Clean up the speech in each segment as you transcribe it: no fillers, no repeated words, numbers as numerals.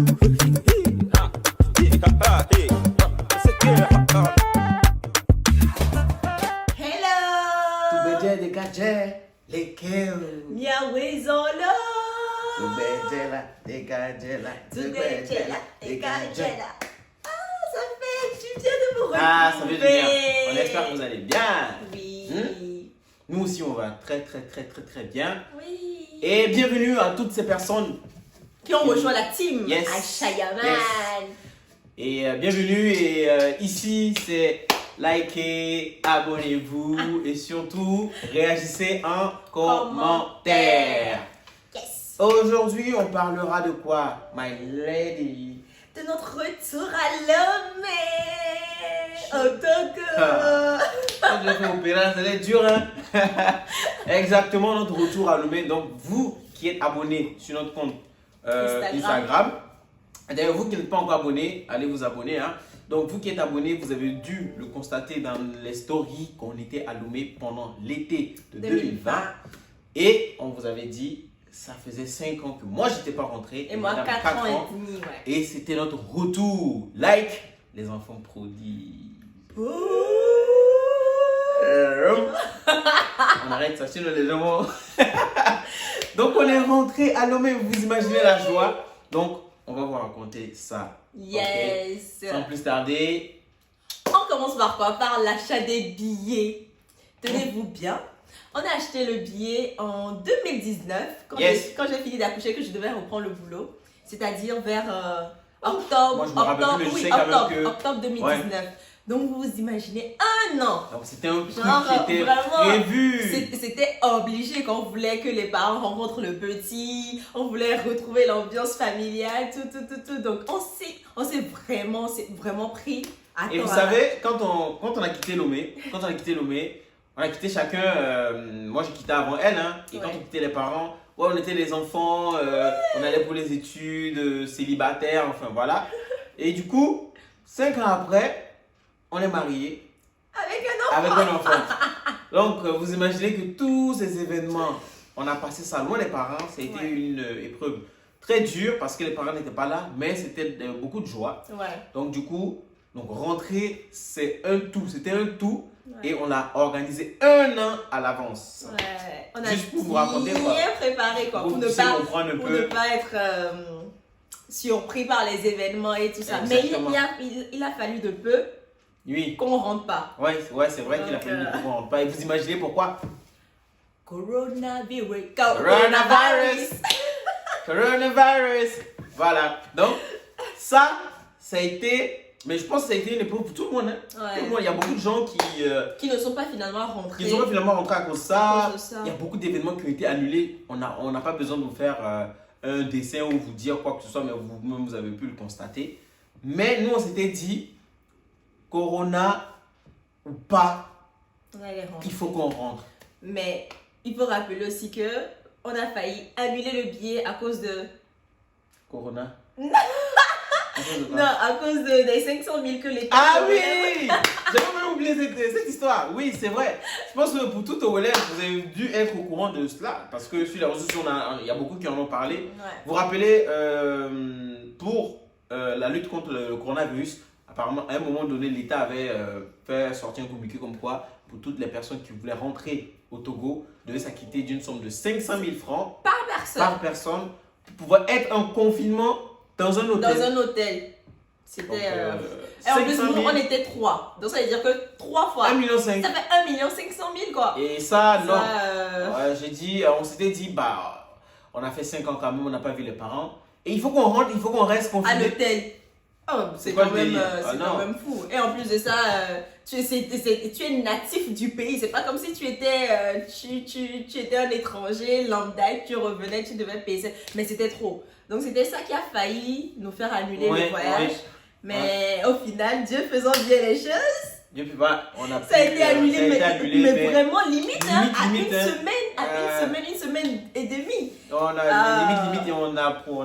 Ah, ça fait du bien. On espère que vous allez bien. Oui. Nous aussi, on va très bien. Oui. Et bienvenue à toutes ces personnes qui ont rejoint la team. Yes. Ashayaman. Yes. Et bienvenue. Et ici, c'est likez, abonnez-vous et surtout réagissez en commentaire. Yes. Aujourd'hui, on parlera de quoi, my lady? De notre retour à Lomé. En tant que... Quand je fais opéra, ça va être dur, hein? Exactement, notre retour à Lomé. Donc, vous qui êtes abonnés sur notre compte Instagram. D'ailleurs, vous qui n'êtes pas encore abonné, allez vous abonner, hein? Donc, vous qui êtes abonné, vous avez dû le constater dans les stories qu'on était à Lomé pendant l'été de 2020. Et on vous avait dit, ça faisait 5 ans que moi, j'étais pas rentré. Et moi, 4 ans et demi, ouais. Et c'était notre retour. Like les enfants prodigues. On arrête ça, sinon les gens. Donc, on est rentré à Lomé. Vous imaginez la joie. Donc, on va vous raconter ça. Yes. Okay. Sans plus tarder. On commence par quoi? Par l'achat des billets. Tenez-vous bien. On a acheté le billet en 2019, quand j'ai fini d'accoucher, que je devais reprendre le boulot. C'est-à-dire vers octobre 2019. Ouais. Donc vous imaginez 1 an. Donc c'était un truc qui était prévu. C'était obligé qu'on voulait que les parents rencontrent le petit. On voulait retrouver l'ambiance familiale, tout. Donc on s'est vraiment pris à temps. Et vous savez, quand on a quitté Lomé, on a quitté chacun, moi j'ai quitté avant elle, hein, et quand on quittait les parents, on était les enfants, on allait pour les études, célibataires, enfin voilà. Et du coup, 5 ans après, on est mariés. Avec un enfant. Donc, vous imaginez que tous ces événements, on a passé ça loin des parents, ça a été une épreuve très dure parce que les parents n'étaient pas là, mais c'était beaucoup de joie. Donc du coup, rentrer, c'est un tout, c'était un tout. Et on a organisé 1 an à l'avance. On a juste pour vous raconter bien préparé quoi, pour ne pas être surpris par les événements et tout ça. Exactement. Mais il a fallu de peu qu'on ne rentre pas. Ouais, c'est vrai qu'il a fallu de peu qu'on ne rentre pas. Et vous imaginez pourquoi? Coronavirus. Voilà. Donc, ça a été... Mais je pense que ça a été une épreuve pour tout le monde. Hein. Tout le monde. Il y a beaucoup de gens qui ne sont pas finalement rentrés. Qui ne sont pas finalement rentrés à cause de ça. Il y a beaucoup d'événements qui ont été annulés. On n'a pas besoin de vous faire un dessin ou vous dire quoi que ce soit, mais vous-même, vous avez pu le constater. Mais nous, on s'était dit, Corona ou pas, il faut qu'on rentre. Mais il faut rappeler aussi qu'on a failli annuler le billet à cause de... Corona. Non, à cause des 500 000 que l'État... Ah oui. J'avais même oublié cette histoire. Oui, c'est vrai. Je pense que pour tout au relais, vous avez dû être au courant de cela. Parce que sur les réseaux sociaux, il y a beaucoup qui en ont parlé. Vous vous rappelez, pour la lutte contre le coronavirus, apparemment, à un moment donné, l'État avait fait sortir un communiqué comme quoi, pour toutes les personnes qui voulaient rentrer au Togo, devaient s'acquitter d'une somme de 500 000 francs par personne pour pouvoir être en confinement dans un hôtel. C'était... Et en plus, nous, on était 3. Donc, ça veut dire que 3 fois... 1,5 million. Ça fait 1 500 000, quoi. Et ça, non. On s'était dit, on a fait 5 ans quand même, on n'a pas vu les parents. Et il faut qu'on rentre, il faut qu'on reste confiné. À l'hôtel. Oh, c'est quand même fou. Et en plus de ça, tu es natif du pays. C'est pas comme si tu étais, tu étais un étranger lambda, tu revenais, tu devais payer. Mais c'était trop. Donc c'était ça qui a failli nous faire annuler le voyage. Mais au final, Dieu faisant bien les choses, ça a été annulé. Mais vraiment limite, une semaine et demie. On a limite et on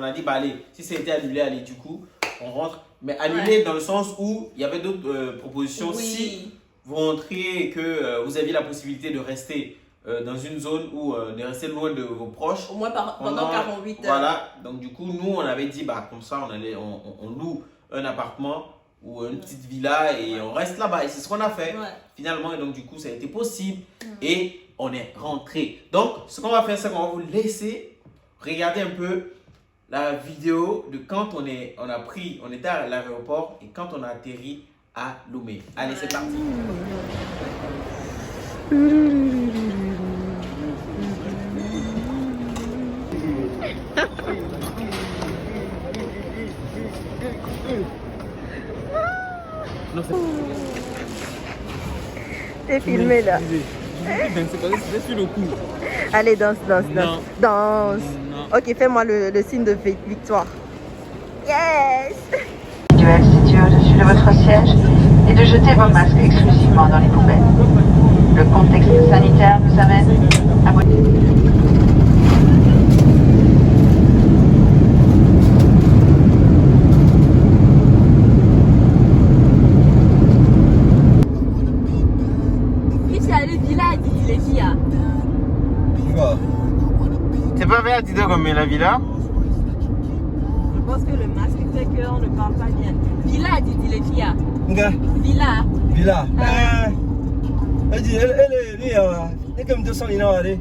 a dit, allez, si ça a été annulé, allez, du coup, on rentre. Mais annulé dans le sens où il y avait d'autres propositions. Si vous rentriez et que vous aviez la possibilité de rester dans une zone où on est resté loin de vos proches. Au moins pendant 48 heures. Voilà, donc du coup, nous, on avait dit, bah, comme ça, on loue un appartement ou une petite villa et on reste là-bas. Et c'est ce qu'on a fait finalement. Et donc, du coup, ça a été possible et on est rentré. Donc, ce qu'on va faire, c'est qu'on va vous laisser regarder un peu la vidéo de quand on était à l'aéroport et quand on a atterri à Lomé. Allez, c'est parti. T'es filmé là. C'est sur le coup. Allez, danse. Non. Danse. Non. Ok, fais-moi le signe de victoire. Yes! Duel situé au-dessus de votre siège et de jeter vos masques exclusivement dans les poubelles. Le contexte sanitaire nous amène à... C'est pas vrai, Tito, comme la villa? Je pense que le masque fait qu'on ne parle pas bien. Villa, dit-il les filles. Villa. Villa. Elle dit, elle est comme 200 ans, elle est.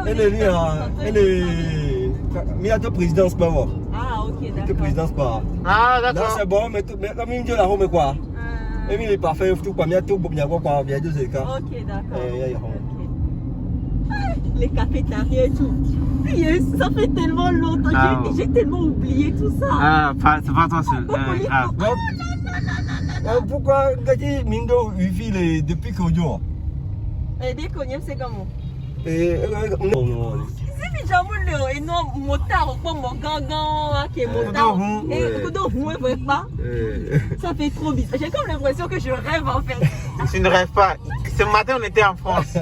Elle est. Mais à ta présidence, pas moi. Ah, ok, Ta d'accord. présidence, pas. Ah, Là, d'accord. c'est bon, mais comme il me dit la Rome, quoi. Et il est parfait, tout quoi. Mais il y a tout, il y a quoi, il y a 2 écarts. Ok, d'accord. Ok. Les cafétérias et tout. Yes, ça fait tellement longtemps. J'ai tellement oublié tout ça. Ah, c'est pas toi seul. Pourquoi, Gati Mindo, Wifi, depuis que jour? Et dès qu'on y c'est comment? Non. Si j'avoue, et non, motard, pas mon gangan, qui est motard. Et quand on ne voit pas, ça fait trop bizarre. J'ai comme l'impression que je rêve en fait. Tu ne rêves pas. Ce matin, on était en France.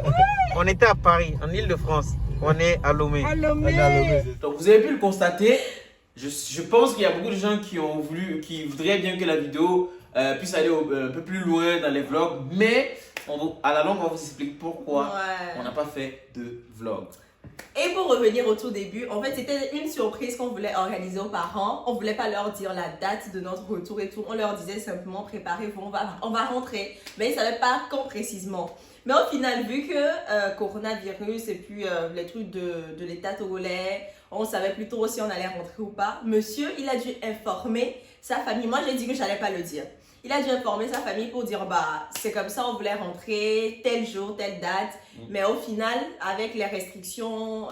On était à Paris, en Île-de-France. On est à Lomé. Donc, vous avez pu le constater. Je pense qu'il y a beaucoup de gens qui voudraient bien que la vidéo puisse aller un peu plus loin dans les vlogs. Mais à la longue, on va vous expliquer pourquoi on n'a pas fait de vlog. Et pour revenir au tout début, en fait, c'était une surprise qu'on voulait organiser aux parents. On ne voulait pas leur dire la date de notre retour et tout. On leur disait simplement, préparez-vous, on va rentrer. Mais ils ne savaient pas quand précisément. Mais au final, vu que coronavirus et puis les trucs de l'État togolais, on savait plus trop si on allait rentrer ou pas. Monsieur, il a dû informer sa famille. Moi, j'ai dit que je n'allais pas le dire. Il a dû informer sa famille pour dire, bah, c'est comme ça, on voulait rentrer tel jour, telle date. Mais au final, avec les restrictions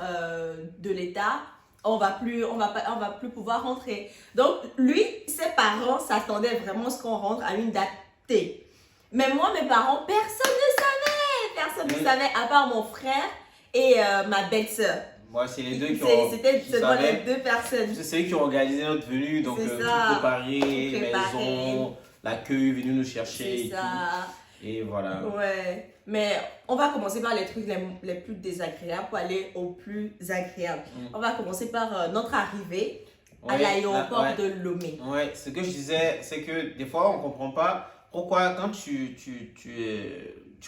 de l'État, on va plus pouvoir rentrer. Donc, lui, ses parents s'attendaient vraiment à ce qu'on rentre à une date T. Mais moi, mes parents, personne ne savait. Personne ne savait, à part mon frère et ma belle-sœur. Moi, c'est les deux qui C'était seulement les 2 personnes. C'est eux qui ont organisé notre venue. Donc, tout préparé, maison, l'accueil, venu nous chercher. C'est ça. Et voilà. Ouais. Mais on va commencer par les trucs les plus désagréables pour aller aux plus agréables. On va commencer par notre arrivée à l'aéroport de Lomé. Ouais, ce que je disais, c'est que des fois, on ne comprend pas pourquoi quand tu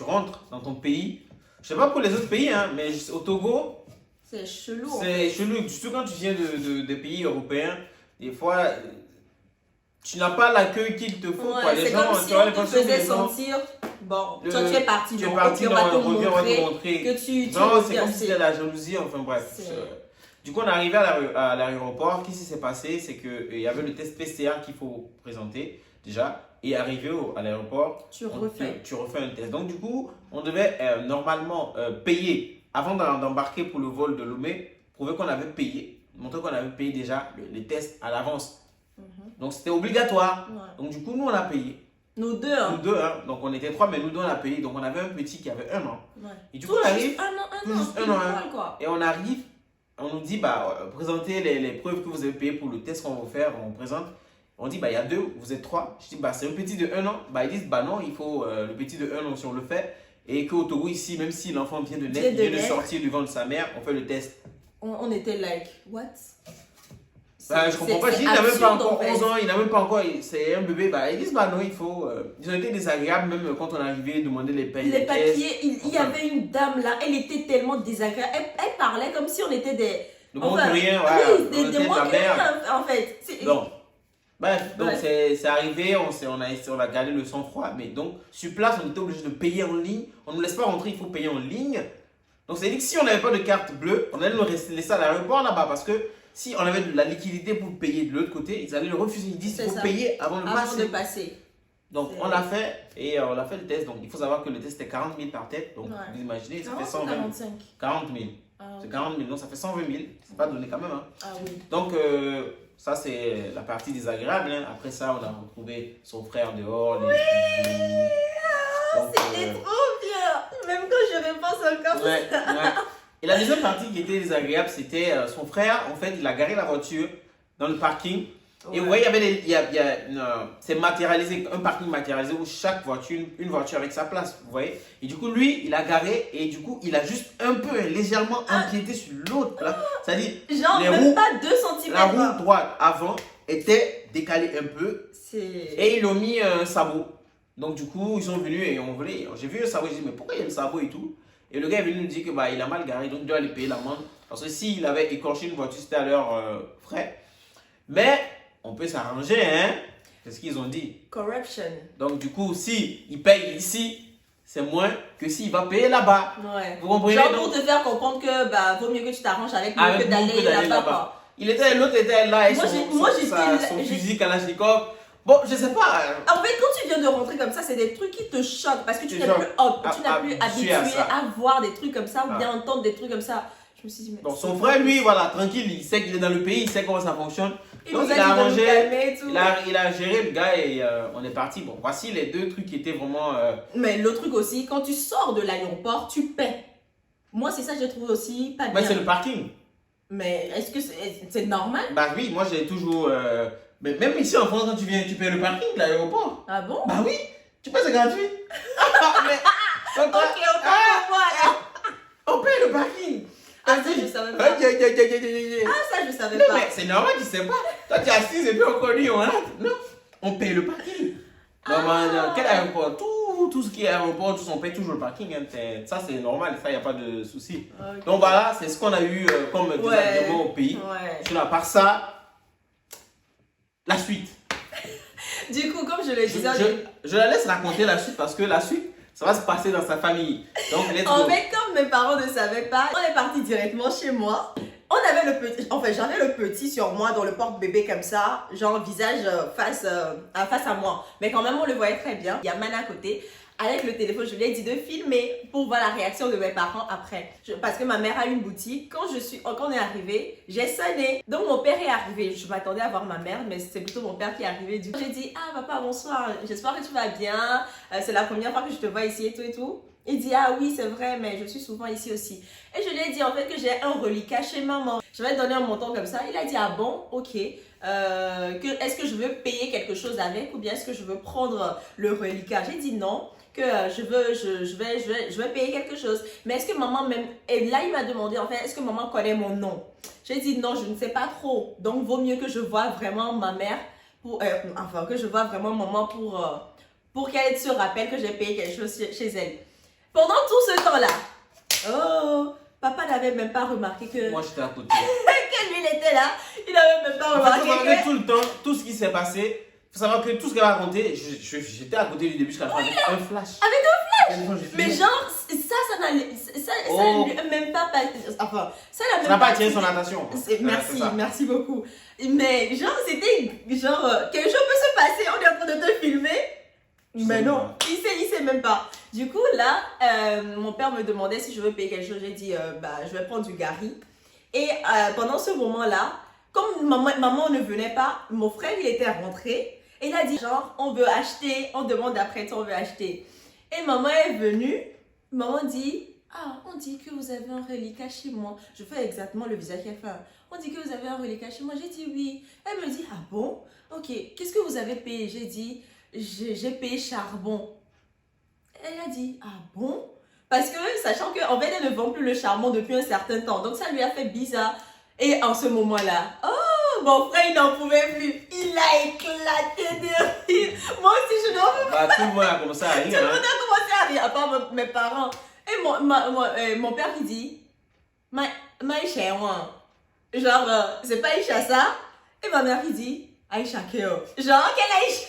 rentres dans ton pays, je sais pas pour les autres pays, hein, mais au Togo, c'est chelou. C'est chelou, surtout quand tu viens des pays européens, des fois, tu n'as pas l'accueil qu'il te faut. Ouais, c'est comme si on te faisait sentir, bon, toi tu es parti, on va te montrer que tu non, c'est comme si c'était la jalousie, enfin bref. Du coup, on est arrivé à l'aéroport. Qu'est-ce qui s'est passé? C'est qu'il y avait le test PCR qu'il faut présenter déjà. Et arrivé à l'aéroport, tu refais un test. Donc du coup, on devait normalement payer avant d'embarquer pour le vol de Lomé, prouver qu'on avait payé, montrer qu'on avait payé déjà les tests à l'avance. Donc c'était obligatoire. Donc du coup, nous on a payé. Nous deux, hein. Nous deux, hein. Donc on était 3, mais nous deux on a payé. Donc on avait un petit qui avait 1 an. Et du coup, on arrive. Un an. Et on arrive, on nous dit, bah, présentez les preuves que vous avez payées pour le test qu'on va faire. On présente. On dit, bah, il y a 2, vous êtes 3. Je dis, bah, c'est un petit de 1 an. Bah, ils disent, bah, non, il faut le petit de 1 an si on le fait. Et qu'au Togo, ici, même si l'enfant vient de sortir du ventre de sa mère, on fait le test. On était like, what? Je comprends pas. Il n'a même pas encore 11 ans, il n'a même pas encore. C'est un bébé. Ils disent bah non, il faut. Ils ont été désagréables même quand on arrivait demander les papiers. Les papiers, il y avait une dame là, elle était tellement désagréable. Elle parlait comme si on était des. De moins que rien, oui, des moins que rien en fait. Bref, donc c'est arrivé, on a gardé le sang-froid. Mais donc, sur place, on était obligé de payer en ligne. On ne nous laisse pas rentrer, il faut payer en ligne. Donc, c'est dit que si on n'avait pas de carte bleue, on allait nous laisser à l'aéroport là-bas parce que. Si on avait de la liquidité pour payer de l'autre côté, ils allaient le refuser. Ils disent qu'il faut payer avant de passer. Donc on l'a fait et on a fait le test. Donc il faut savoir que le test était 40 000 par tête. Donc vous imaginez, ça fait 120 000. 40 000. C'est 40 000, donc ça fait 120 000. C'est pas donné quand même. Hein. Ah oui. Donc ça c'est la partie désagréable. Hein. Après ça, on a retrouvé son frère dehors. Oui. C'était trop bien. Même quand je repense encore. Ouais. Et la deuxième partie qui était désagréable, c'était son frère. En fait, il a garé la voiture dans le parking. Ouais. Et vous voyez, c'est matérialisé, un parking matérialisé où chaque voiture, une voiture avec sa place. Vous voyez. Et du coup, lui, il a garé et du coup, il a juste un peu légèrement empiété sur l'autre. C'est-à-dire, genre même pas 2 cm. La roue droite avant était décalée un peu. Et ils ont mis un sabot. Donc, du coup, ils sont venus et on voulait. J'ai vu un sabot, j'ai dit, mais pourquoi il y a le sabot et tout? Et le gars est venu nous dire que il a mal garé, donc il doit aller payer l'amende. Parce que s'il avait écorché une voiture, c'était à leurs frais. Mais on peut s'arranger, hein? C'est ce qu'ils ont dit. Corruption. Donc du coup, si il paye ici, c'est moins que s'il va payer là-bas. Ouais. Vous comprenez? Genre pour te faire comprendre que vaut mieux que tu t'arranges avec lui que d'aller là-bas. L'autre était là avec son fusil Kalachnikov. Bon, je sais pas. En fait, quand tu viens de rentrer comme ça, c'est des trucs qui te choquent parce que tu n'es plus habitué à voir des trucs comme ça ou bien entendre des trucs comme ça. Je me suis dit, mais donc son frère, lui, voilà, tranquille, il sait qu'il est dans le pays, il sait comment ça fonctionne. Donc il a arrangé, il a géré le gars et on est parti. Bon, voici les deux trucs qui étaient vraiment. Mais le truc aussi, quand tu sors de l'aéroport, tu paies. Moi, c'est ça que je trouve aussi pas bien. Mais c'est le parking. Mais est-ce que c'est normal? Bah oui, moi j'ai toujours. Mais même ici en France, quand tu viens, tu payes le parking de l'aéroport. Ah bon? Bah oui, tu payes, c'est gratuit. Ok, on paye le parking. Ah, ça, je savais pas. Ah, ça, je savais pas. Mais c'est normal, tu sais pas. Toi, tu es assise et puis on connaît, non, on paye le parking. Quel aéroport? Tout ce qui est aéroport, on paye toujours le parking. Hein. Ça, c'est normal, ça, il n'y a pas de souci. Okay. Donc voilà, c'est ce qu'on a eu comme désagrément au pays. À part ça, la suite. Du coup, comme je le disais, je la laisse raconter la suite parce que la suite, ça va se passer dans sa famille. Donc, en fait, comme mes parents ne savaient pas, on est parti directement chez moi. On avait le petit, enfin j'avais le petit sur moi dans le porte-bébé comme ça, genre visage face à moi. Mais quand même on le voyait très bien. Il y a Mana à côté. Avec le téléphone, je lui ai dit de filmer pour voir la réaction de mes parents après. Parce que ma mère a une boutique. Quand on est arrivé, j'ai sonné. Donc mon père est arrivé. Je m'attendais à voir ma mère, mais c'est plutôt mon père qui est arrivé. Du coup, j'ai dit, ah papa, bonsoir. J'espère que tu vas bien. C'est la première fois que je te vois ici et tout et tout. Il dit, ah oui, c'est vrai, mais je suis souvent ici aussi. Et je lui ai dit en fait que j'ai un reliquat chez maman. Je vais te donner un montant comme ça. Il a dit, ah bon, ok. Est-ce que je veux payer quelque chose avec ou bien est-ce que je veux prendre le reliquat? J'ai dit non, que je vais payer quelque chose. Mais est-ce que maman même... Et là, il m'a demandé en fait, est-ce que maman connaît mon nom? J'ai dit non, je ne sais pas trop. Donc, vaut mieux que je voie vraiment ma mère, enfin, que je voie vraiment maman pour qu'elle se rappelle que j'ai payé quelque chose chez elle. Pendant tout ce temps-là, oh, papa n'avait même pas remarqué que... Moi, j'étais à côté. Que lui, il était là, il n'avait même pas remarqué que... Tout le temps, tout ce qui s'est passé, il faut savoir que tout ce qu'elle a raconté, j'étais à côté du début jusqu'à la fin avec un flash. Avec un flash. Mais genre, ça n'a même pas... Enfin, ça n'a pas attiré son attention. Merci beaucoup. Mais genre, c'était genre, quelque chose peut se passer, on est en train de te filmer. Mais non, il sait même pas. Du coup, là, mon père me demandait si je veux payer quelque chose. J'ai dit, je vais prendre du gari. Et pendant ce moment-là, comme maman ne venait pas, mon frère, il était rentré. Et il a dit, genre, on veut acheter, on demande après, on veut acheter. Et maman est venue. Maman dit, ah, on dit que vous avez un reliquat chez moi. Je fais exactement le visage qu'elle fait. On dit que vous avez un reliquat chez moi. J'ai dit oui. Elle me dit, ah bon? Ok, qu'est-ce que vous avez payé? J'ai dit, j'ai payé charbon. Elle a dit, ah bon? Parce que, sachant qu'en fait, elle ne vend plus le charbon depuis un certain temps. Donc, ça lui a fait bizarre. Et en ce moment-là, oh, Mon frère, il n'en pouvait plus. Il a éclaté de rire. Moi aussi, je n'en pouvais Bah, tout le monde a commencé à Tout rire. le monde Hein. a commencé à rire, à part mes parents. Et mon père qui dit, Maïcha, moi. Genre, c'est pas Aïcha ça. Et ma mère qui dit, Aïcha, Kéo. Genre, quelle Aïcha?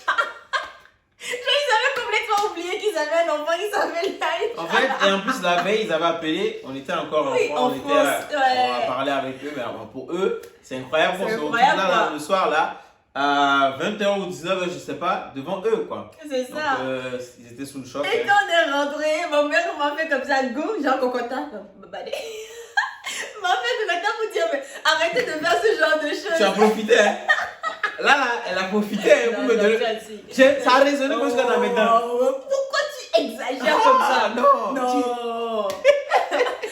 Genre, ils avaient complètement oublié qu'ils avaient un enfant qui s'appelle Aïcha. En fait, et en plus, la veille, ils avaient appelé. On était encore Oui, enfants, en on était France, ouais. on a parlé avec eux. Mais pour eux, c'est incroyable qu'on C'est se retrouve incroyable, là, quoi. le soir, là, à 20h ou 19h, je sais pas, devant eux, quoi. C'est Donc, ça. ils étaient sous le choc. Et hein. quand on est rentré, mon père m'a fait comme ça, go, genre Cocota. M'a fait Cocota pour dire, mais arrêtez de faire ce genre de choses. Tu as profité, hein. Là, elle a profité hein, pour me donner. Ça a résonné comme ça dans mes dents. Pourquoi tu exagères comme ça? Non. Non.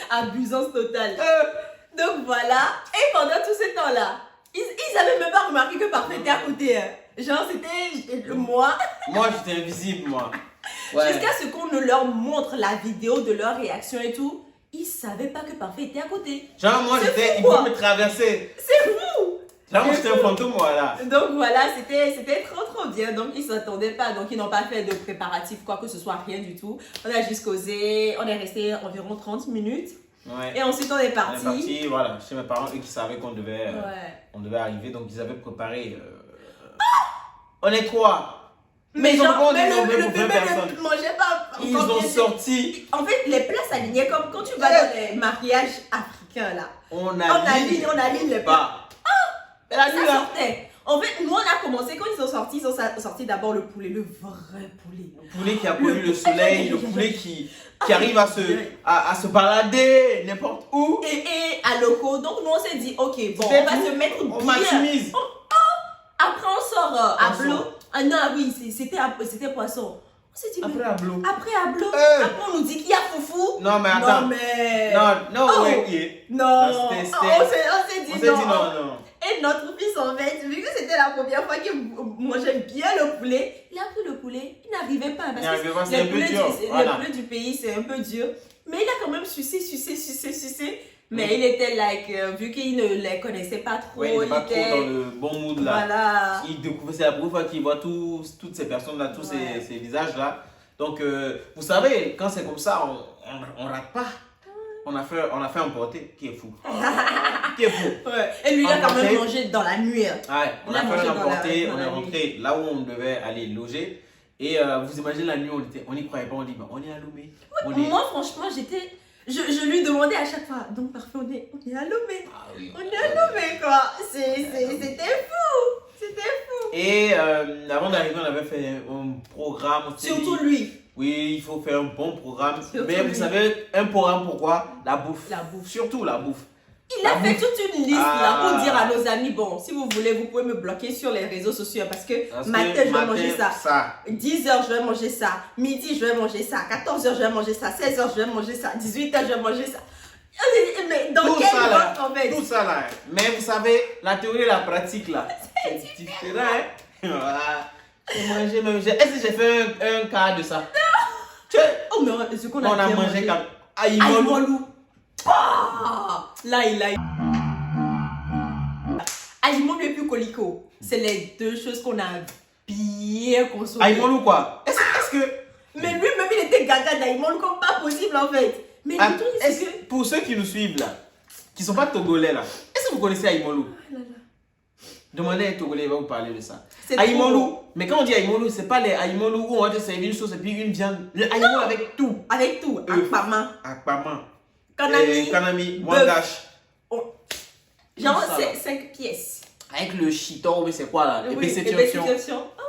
Abusance totale. Donc voilà. Et pendant tout ce temps-là, ils avaient même pas remarqué que Parfait était à côté. Hein. Genre, c'était moi. Moi, j'étais invisible, moi. Ouais. Jusqu'à ce qu'on ne leur montre la vidéo de leur réaction et tout. Ils savaient pas que Parfait était à côté. Genre, moi, C'est j'étais. fou, Ils quoi. pouvaient me traverser. C'est fou. Genre, moi, j'étais un fantôme, moi, là. Donc voilà, c'était trop bien. Donc ils s'attendaient pas. Donc ils n'ont pas fait de préparatifs, quoi que ce soit, rien du tout. On a juste causé. On est resté environ 30 minutes. Ouais. Et ensuite on est On est parti. parti, voilà, chez mes parents, eux qui savaient qu'on devait, Ouais. on devait arriver, donc ils avaient préparé. On est 3. Mais ils ont genre, pas mais des le pour 20 bébé personnes. ne mangeait pas. Ils encore ont bien. sorti. En fait, les plats s'alignaient comme quand tu vas dans les mariages africains là. On On aligne les plats. pas. Et la nuit Ça là. sortait. En fait, nous on a commencé quand ils ont sorti d'abord le poulet, le vrai poulet. Le poulet qui a connu le soleil, le poulet qui arrive à se balader n'importe où. Et à loco. Donc nous on s'est dit, ok, bon, C'était on va tout. se mettre On bien. maximise. Après on sort à Poisson. Blo. Ah non, oui, c'était poisson. On s'est dit, Après à Blo. après à Blo. Euh. Après on nous dit qu'il y a foufou. Non, mais attends. Non, mais. Non, Oh. ouais, yeah. Non. Non, c'était- On s'est dit On s'est dit non. non. Et notre fils, en fait, vu que c'était la première fois qu'il mangeait bien le poulet, il a pris le poulet. Il n'arrivait pas. Il Parce n'arrivait pas, que c'est un peu dur. Voilà. le poulet du pays, c'est un peu dur. Mais il a quand même sucé. Mais il était vu qu'il ne les connaissait pas trop, Ouais, il n'est pas trop dans le bon mood là. Voilà. Il découvre, c'est la première fois qu'il voit toutes ces personnes là, tous Ouais. ces visages là. Donc, vous savez, quand c'est comme ça, on rate pas. On a fait un porté qui est fou. Qui est fou. Ouais. Et lui, il a quand même Emporté. mangé dans la nuit. Ouais, on Il a a fait mangé un dans porté, dans on est la rentré là où on devait aller loger. Et vous imaginez la nuit, on n'y croyait pas, on dit, bah, on est à Lomé. On est... Moi, franchement, je lui demandais à chaque fois, donc parfois on est à Lomé. Ah oui. On est à Lomé, quoi. C'était fou. C'était fou. Et avant d'arriver, on avait fait un programme. on s'est Surtout dit, lui. Oui, il faut faire un bon programme. Surtout Mais vous lui. savez, un programme pourquoi? La bouffe. La bouffe. Surtout la bouffe. Il a La fait bouffe. toute une liste là Ah. pour dire à nos amis, bon, si vous voulez, vous pouvez me bloquer sur les réseaux sociaux parce que Parce que matin, je vais manger ça. 10h, je vais manger ça. Midi, je vais manger ça. 14h, je vais manger ça. 16h, je vais manger ça. 18h, je vais manger ça. Mais dans Tout quel ça là, ordre, en fait? tout ça là. Mais vous savez, la théorie et la pratique là, c'est différent. Hein? Voilà. J'ai mangé, mais est-ce que j'ai fait un quart de ça? Tu sais, Oh, mais ce qu'on on a a bien mangé comme Aïe, Aïmolou. Molou. Là, il a. Aïmolou et puis Colico. C'est les deux choses qu'on a bien consommées. Aïmolou quoi? Est-ce que. Mais lui-même, il était gaga d'Aïmolou comme pas possible en fait. Mais Ah, le truc, c'est que. pour ceux qui nous suivent là, qui sont pas togolais là, est-ce que vous connaissez Aïmolou? Demandez à un Togolais, il va vous parler de ça. C'est Aïmolou, trop. mais quand on dit Aïmolou, c'est pas les Aïmolou où on va te servir une sauce et puis une viande. Le Aïmolou avec tout. Avec tout. Akpama. Akpama. Kanami. Kanami, bœuf. Wangash. Genre, Tout ça, là. c'est 5 pièces. Avec le chiton, mais c'est quoi là? Les Oui, BC et Turction. Bessie-Turction. Oh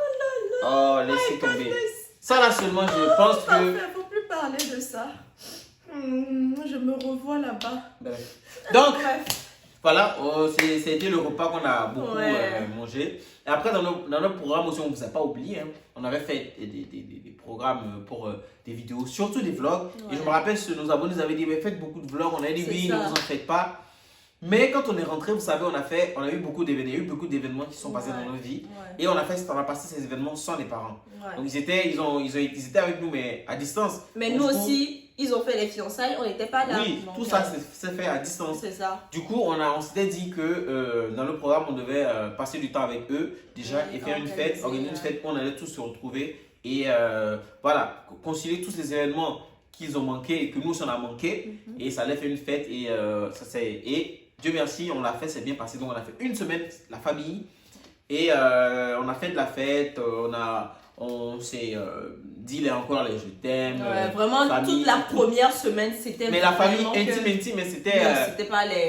là là. Oh, laissez tomber. goodness. Ça là seulement, je pense que. Parfait, faut plus parler de ça. Je me revois là-bas. Bref. Donc, Bref. voilà, c'était le repas qu'on a beaucoup Ouais. mangé. Et après, dans notre programme aussi, on ne vous a pas oublié. Hein, on avait fait des programmes pour des vidéos, surtout des vlogs. Ouais. Et je me rappelle, nos abonnés nous avaient dit, mais faites beaucoup de vlogs. On a dit, C'est oui, ça. ne vous en faites pas. Mais quand on est rentré, vous savez, on a eu beaucoup d'événements. Il y a eu beaucoup d'événements qui sont passés Ouais. dans nos vies. Ouais. Et on a passé ces événements sans les parents. Ouais. Donc ils étaient avec nous, mais à distance. Mais On nous se aussi, ils ont fait les fiançailles, on n'était pas là. Oui, donc, tout ça c'est fait à distance. c'est ça. Du coup, on s'était dit que dans le programme, on devait passer du temps avec eux déjà Oui, et faire une fête, organiser une fête où on allait tous se retrouver et voilà, concilier tous les événements qu'ils ont manqué et que nous, on a manqué. Et ça allait faire une fête et Dieu merci, on l'a fait, c'est bien passé. Donc, on a fait une semaine, la famille, et on a fait de la fête, on s'est dit encore les je t'aime. Ouais, vraiment, famille, toute la première semaine, c'était mais la famille vraiment intime, mais c'était c'était pas les...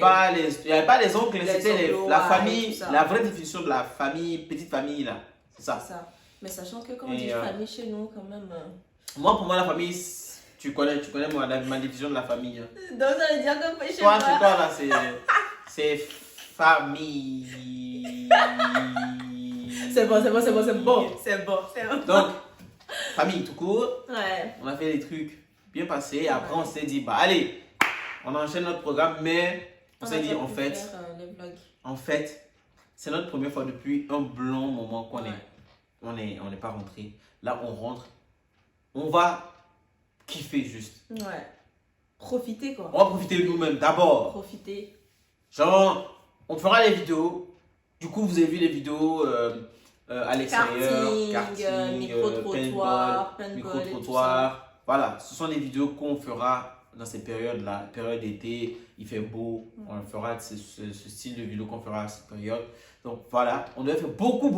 il n'y avait pas les oncles, Les c'était oncles, la ouais, famille, tout ça. la vraie définition de la famille, petite famille là. C'est ça. ça. Mais sachant que quand on Et, dit famille chez nous, quand même... Moi, pour moi, la famille, tu connais ma définition de la famille. Hein. Donc ça veut dire que chez Toi, moi... c'est toi là, c'est famille. C'est bon. Donc, famille tout court, Ouais. on a fait des trucs bien passés. Et après, on s'est dit, bah allez, on enchaîne notre programme, mais on s'est dit, en fait, c'est notre première fois depuis un long moment qu'on on n'est pas rentré. Là, on rentre, on va kiffer juste. Ouais. Profiter quoi. On va profiter de nous-mêmes d'abord. Profiter. Genre, on fera les vidéos. Du coup, vous avez vu les vidéos à l'extérieur. Karting, micro-trottoir, micro-trottoir. Voilà, ce sont les vidéos qu'on fera dans ces périodes-là. Période d'été, il fait beau. On fera ce style de vidéo qu'on fera à cette période. Donc voilà, on devait faire beaucoup.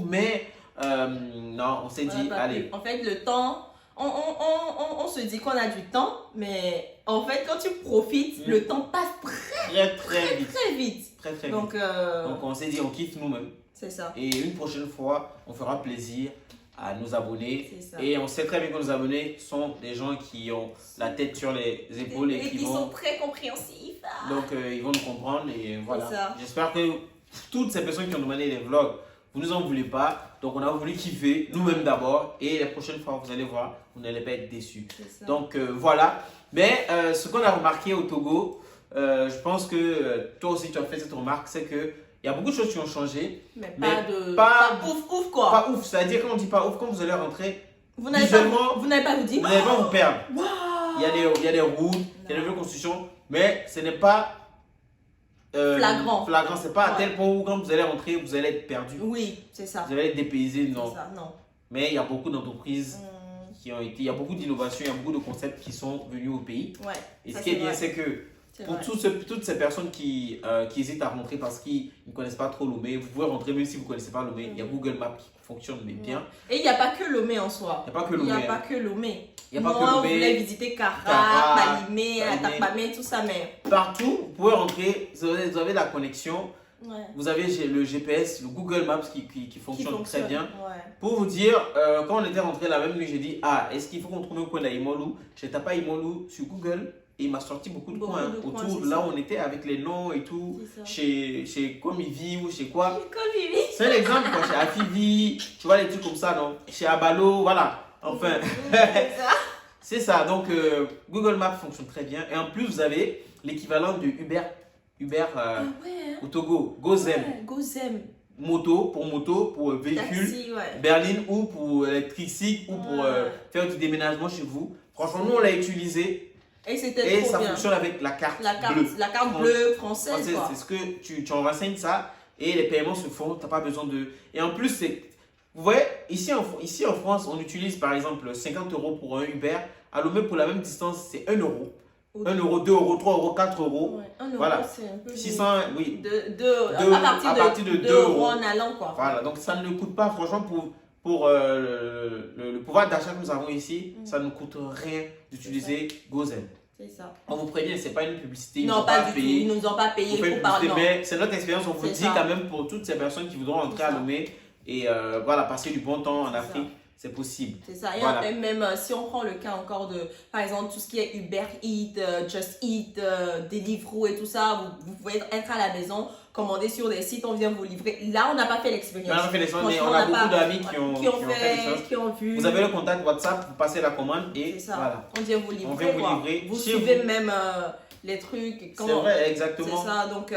Mais non, on s'est dit, allez. En fait, le temps, on se dit qu'on a du temps, mais en fait, quand tu profites, le temps passe Très vite. très vite. Très vite. Donc on s'est dit, on kiffe nous-mêmes. c'est ça. Et une prochaine fois, on fera plaisir à nos abonnés. C'est ça. Et on sait très bien que nos abonnés sont des gens qui ont la tête sur les épaules et qui sont très compréhensifs. Donc, ils vont nous comprendre. Et voilà. ça. J'espère que toutes ces personnes qui ont demandé les vlogs, vous nous en voulez pas. Donc, on a voulu kiffer nous-mêmes d'abord. Et la prochaine fois, vous allez voir, vous n'allez pas être déçus. Donc, voilà. Mais ce qu'on a remarqué au Togo, je pense que toi aussi, tu as fait cette remarque, c'est que il y a beaucoup de choses qui ont changé. Mais pas ouf quoi. Pas ouf, c'est-à-dire quand on dit pas ouf, quand vous allez rentrer, Vous n'allez pas vous dire. vous n'allez pas vous perdre. Wow. Il y a des routes, il y a des nouvelles constructions, mais ce n'est pas flagrant. C'est pas à tel point où quand vous allez rentrer, vous allez être perdu. Oui, c'est ça. Vous allez être dépaysé, non. C'est ça, non. Mais il y a beaucoup d'entreprises qui ont été, il y a beaucoup d'innovations, il y a beaucoup de concepts qui sont venus au pays. Ouais. Et ce qui est bien, c'est que pour toutes ces personnes qui hésitent à rentrer parce qu'ils ne connaissent pas trop Lomé, vous pouvez rentrer même si vous ne connaissez pas Lomé. Il y a Google Maps qui fonctionne mais bien. Et il n'y a pas que Lomé en soi. Il n'y a pas que Lomé. Moi, on voulait visiter Kara, Balimé, Atapamé, tout ça, mais... Partout, vous pouvez rentrer, vous avez la connexion. Ouais. Vous avez le GPS, le Google Maps qui fonctionne très bien. Ouais. Pour vous dire, quand on était rentré la même nuit, j'ai dit, est-ce qu'il faut qu'on trouve un coin d'Aïmolou? J'ai tapé Aïmolou sur Google et il m'a sorti beaucoup de coins autour de là où on était avec les noms et tout. Chez Comivi ou chez quoi. C'est un exemple, quoi. Chez Afivi, tu vois les trucs comme ça, non? Chez Abalo, voilà. Enfin, c'est ça. Donc, Google Maps fonctionne très bien. Et en plus, vous avez l'équivalent de Uber au Togo, Gozem. Gozem. Moto, pour véhicule, Taxi, berline ou pour électrique ou pour faire du déménagement chez vous. Franchement, nous, on l'a utilisé et ça fonctionne avec la carte bleue. La carte bleue française. C'est ce que tu en renseignes ça et les paiements se font, tu n'as pas besoin de... Et en plus, vous voyez, ici en France, on utilise par exemple 50 € pour un Uber. À Lomé, pour la même distance, c'est 1 €. 1 €, 2 €, 3 €, 4 €. Ouais, 1 €, voilà. c'est un peu 600, oui. À partir de 2 € en allant, quoi. Voilà, donc ça ne coûte pas, franchement, pour le pouvoir d'achat que nous avons ici, ça ne coûte rien d'utiliser Gozem. C'est ça. On vous prévient, ce n'est pas une publicité. Non, pas du tout. Ils ne nous ont pas payé. Mais c'est notre expérience. On vous dit quand même pour toutes ces personnes qui voudront entrer à Lomé et voilà, passer du bon temps en Afrique. C'est possible. C'est ça. Et même si on prend le cas encore de, par exemple, tout ce qui est Uber Eats, Just Eat, Deliveroo et tout ça, vous pouvez être à la maison, commander sur des sites, on vient vous livrer. Là, on n'a pas fait l'expérience. On n'a pas fait l'expérience, mais Franchement, on a beaucoup d'amis qui ont fait l'expérience. qui ont vu. Vous avez le contact WhatsApp, vous passez la commande et C'est ça. voilà. On vient vous livrer. On vient vous livrer Vous chez suivez vous. même les trucs. C'est vrai, exactement. C'est ça. Donc,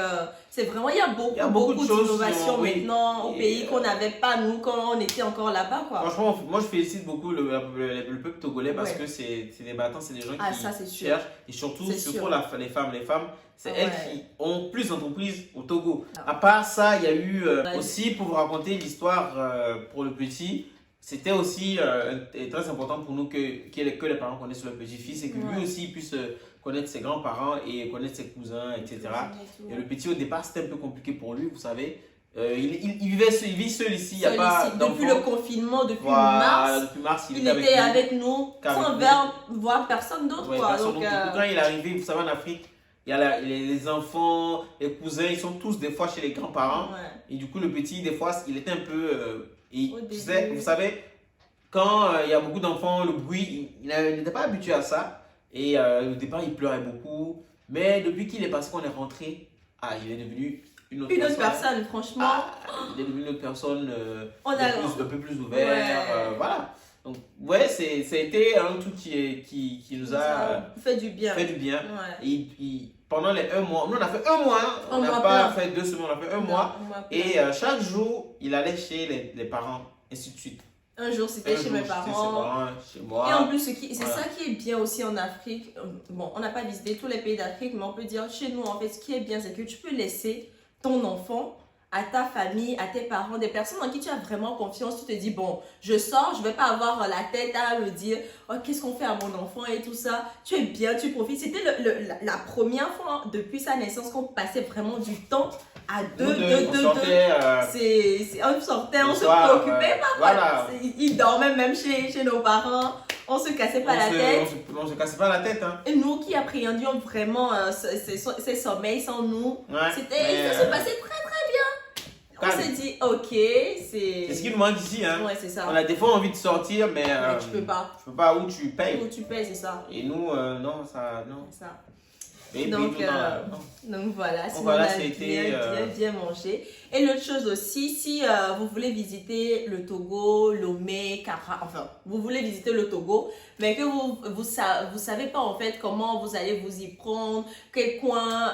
c'est vraiment, il y a beaucoup de choses d'innovations oui. maintenant au Et, pays qu'on n'avait pas, nous, quand on était encore là-bas, quoi. Franchement, moi je félicite beaucoup le peuple togolais parce Ouais. que c'est des battants, c'est des gens Ah, qui ça, c'est sûr. cherchent et surtout C'est sûr. les femmes. Les femmes, c'est Ah elles ouais. qui ont plus d'entreprises au Togo. Ah. À part ça, il y a eu Ouais. aussi, pour vous raconter l'histoire pour le petit, c'était aussi très important pour nous que les parents connaissent leur petit-fils et que Ouais. lui aussi puisse connaître ses grands-parents et connaître ses cousins, etc. Et le petit, au départ, c'était un peu compliqué pour lui, vous savez. Il vit seul ici, il n'y a pas Depuis d'enfants. le confinement, depuis Voilà, mars, depuis mars, il était avec nous, sans nous. voir personne d'autre, Ouais, quoi. personne Donc, d'autre. Quand il est arrivé, vous savez, en Afrique, il y a les enfants, les cousins, ils sont tous des fois chez les grands-parents. ouais. Et du coup, le petit, des fois, il était un peu... Au début. vous savez, quand il y a beaucoup d'enfants, le bruit, il n'était pas habitué à ça. Et au départ, il pleurait beaucoup. Mais depuis qu'il est passé, qu'on est rentré, il est devenu une autre personne, franchement. Il est devenu une autre personne On a- un peu plus ouverte. Ouais. Voilà. Donc, ouais, ça a été un truc qui nous a fait du bien. fait du bien. Ouais. Et pendant les 1 mois, nous on a fait 1 mois, hein. On Un n'a mois pas plein. fait 2 semaines, on a fait 1 mois. Et chaque jour, il allait chez les parents, ainsi de suite. Un jour, c'était chez mes parents. Chez moi. Et en plus, c'est Voilà. ça qui est bien aussi en Afrique. Bon, on n'a pas visité tous les pays d'Afrique, mais on peut dire chez nous, en fait, ce qui est bien, c'est que tu peux laisser ton enfant à ta famille, à tes parents, des personnes en qui tu as vraiment confiance. Tu te dis, bon, je sors, je ne vais pas avoir la tête à me dire, oh, qu'est-ce qu'on fait à mon enfant et tout ça. Tu es bien, tu profites. C'était la première fois depuis sa naissance qu'on passait vraiment du temps à deux. On sortait, On sortait, on le se soir, préoccupait pas. voilà. Ils dormaient même chez nos parents. On se cassait pas la tête. On se cassait pas la tête. Hein. Et nous qui appréhendions vraiment ces sommeils sans nous, Ouais, ça se passait très très bien. On s'est dit, ok, c'est. C'est ce qui nous manque ici. Hein. Ouais, c'est ça. On a des fois envie de sortir, mais tu peux pas. Tu peux pas où tu payes. Où tu payes, c'est ça. Et nous, non, ça. Non. C'est ça. Et Donc, puis, non. Donc voilà, si voilà, on a c'était, bien mangé. Et l'autre chose aussi, si vous voulez visiter le Togo, Lomé, Kara, enfin, vous voulez visiter le Togo, mais que vous savez pas en fait comment vous allez vous y prendre, quel coin,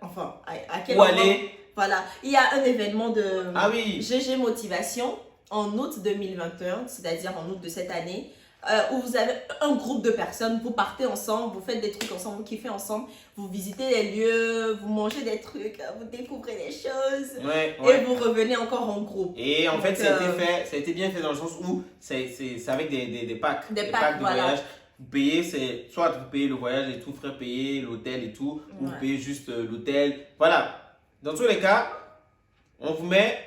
enfin, à quel Où endroit. aller. Voilà, il y a un événement de Oui. GG Motivation en août 2021, c'est-à-dire en août de cette année. Où vous avez un groupe de personnes, vous partez ensemble, vous faites des trucs ensemble, vous kiffez ensemble, vous visitez les lieux, vous mangez des trucs, vous découvrez des choses et vous revenez encore en groupe. Et en Donc, fait, ça a été bien fait dans le sens où c'est avec des packs. Des packs, de voilà. voyage. Vous payez, soit vous payez le voyage et tout, frais payés, l'hôtel et tout, ou vous payez juste l'hôtel. Voilà. Dans tous les cas, on vous met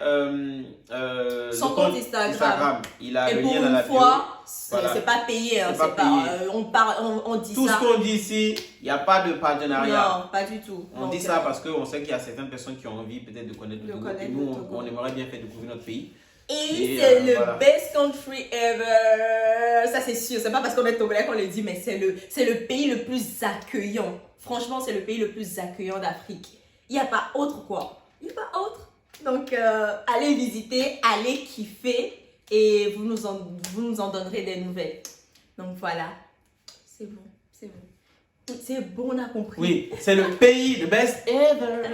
son compte Instagram. Il a et le pour lien dans une la bio. fois, Voilà. c'est pas payé. Hein, C'est pas payé. On dit Tout ça. ce qu'on dit ici, il n'y a pas de partenariat. Non, pas du tout. On dit ça parce qu'on sait qu'il y a certaines personnes qui ont envie peut-être de connaître le Togo. Et nous, on aimerait bien faire découvrir notre pays. Et c'est le best country ever. Ça, c'est sûr. C'est pas parce qu'on est togolais qu'on le dit, mais c'est le pays le plus accueillant. Franchement, c'est le pays le plus accueillant d'Afrique. Il n'y a pas autre, quoi. Il n'y a pas autre. Donc, allez visiter, allez kiffer et vous nous en donnerez des nouvelles. Donc, voilà. C'est bon, c'est bon. C'est bon, on a compris. Oui, c'est le pays, le best ever.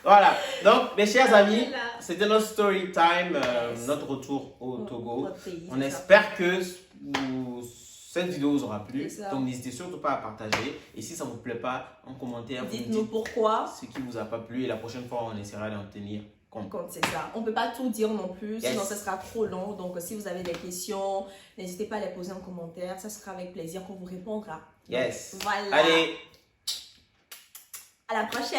Voilà. Donc, mes chers amis, c'était notre story time, notre retour au Togo. Pays, on espère que cette vidéo vous aura plu. Donc, n'hésitez surtout pas à partager. Et si ça ne vous plaît pas, en commentaire, dites-nous pourquoi. Ce qui ne vous a pas plu. Et la prochaine fois, on essaiera d'en tenir compte. C'est ça. On ne peut pas tout dire non plus, sinon ça sera trop long. Donc, si vous avez des questions, n'hésitez pas à les poser en commentaire. Ça sera avec plaisir qu'on vous répondra. Yes. Voilà. Allez. À la prochaine.